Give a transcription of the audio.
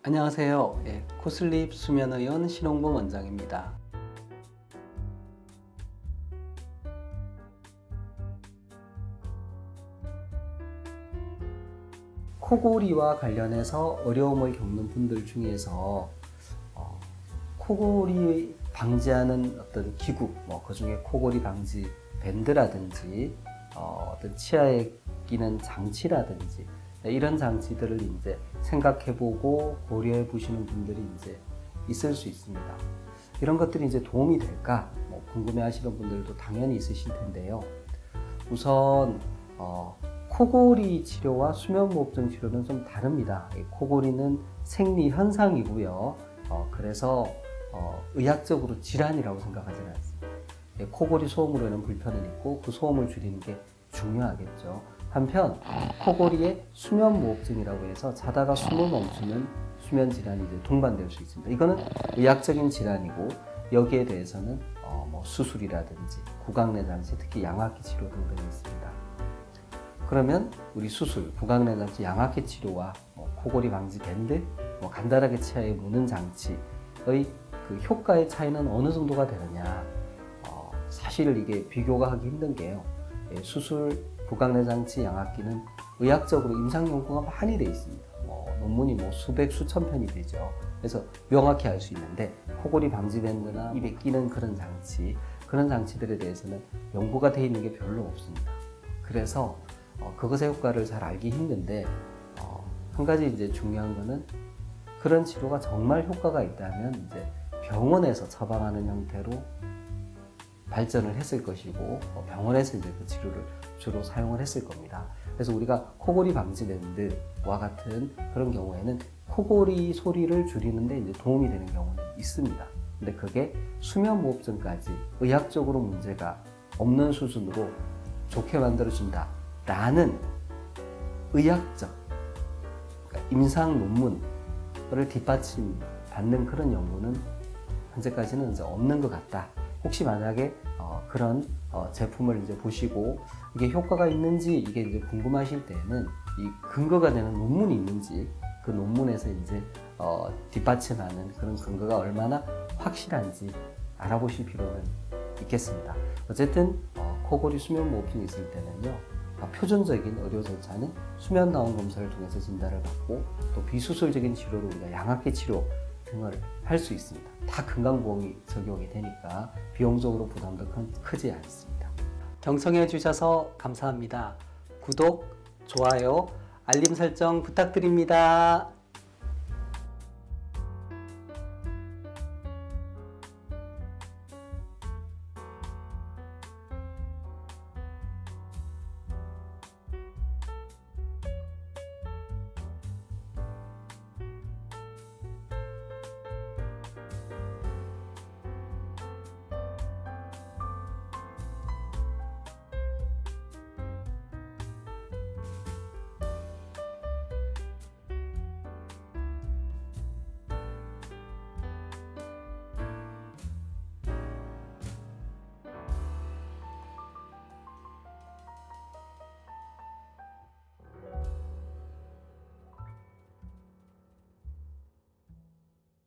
안녕하세요. 코슬립 수면의원 신홍범 원장입니다. 코골이와 관련해서 어려움을 겪는 분들 중에서 코골이 방지하는 어떤 기구, 그 중에 코골이 방지 밴드라든지 어떤 치아에 끼는 장치라든지 이런 장치들을 이제 생각해보고 고려해보시는 분들이 이제 있을 수 있습니다. 이런 것들이 이제 도움이 될까 궁금해하시는 분들도 당연히 있으실 텐데요. 우선 코골이 치료와 수면무호흡증 치료는 좀 다릅니다. 코골이는 생리 현상이고요. 그래서 의학적으로 질환이라고 생각하지는 않습니다. 코골이 소음으로 인한 불편은 있고 그 소음을 줄이는 게 중요하겠죠. 한편 코골이의 수면무호흡증이라고 해서 자다가 숨을 멈추는 수면 질환이 이제 동반될 수 있습니다. 이거는 의학적인 질환이고 여기에 대해서는 수술이라든지 구강내 장치, 특히 양압기 치료 등등이 있습니다. 그러면 우리 수술, 구강내 장치, 양압기 치료와 코골이 방지 밴드, 간단하게 치아에 무는 장치의 그 효과의 차이는 어느 정도가 되느냐? 사실 이게 비교가 하기 힘든 게요. 수술, 구강내 장치, 양압기는 의학적으로 임상 연구가 많이 돼 있습니다. 논문이 수백, 수천 편이 되죠. 그래서 명확히 알 수 있는데 코골이 방지 밴드나 입에 끼는 그런 장치들에 대해서는 연구가 돼 있는 게 별로 없습니다. 그래서 그것의 효과를 잘 알기 힘든데 한 가지 이제 중요한 거는 그런 치료가 정말 효과가 있다면 이제 병원에서 처방하는 형태로 발전을 했을 것이고 병원에서 이제 그 치료를 주로 사용을 했을 겁니다. 그래서 우리가 코골이 방지 밴드와 같은 그런 경우에는 코골이 소리를 줄이는데 이제 도움이 되는 경우는 있습니다. 근데 그게 수면무호흡증까지 의학적으로 문제가 없는 수준으로 좋게 만들어준다 라는 의학적 그러니까 임상 논문을 뒷받침받는 그런 연구는 현재까지는 이제 없는 것 같다. 혹시 만약에 그런 제품을 이제 보시고 이게 효과가 있는지 이게 이제 궁금하실 때는 이 근거가 되는 논문이 있는지 그 논문에서 이제 뒷받침하는 그런 근거가 얼마나 확실한지 알아보실 필요는 있겠습니다. 어쨌든 코골이 수면무호흡증이 있을 때는요. 표준적인 의료 절차는 수면다운 검사를 통해서 진단을 받고 또 비수술적인 치료로 우리가 양압기 치료 등을 할 수 있습니다. 다 건강보험이 적용이 되니까 비용적으로 부담도 크지 않습니다. 경청해 주셔서 감사합니다. 구독, 좋아요, 알림 설정 부탁드립니다.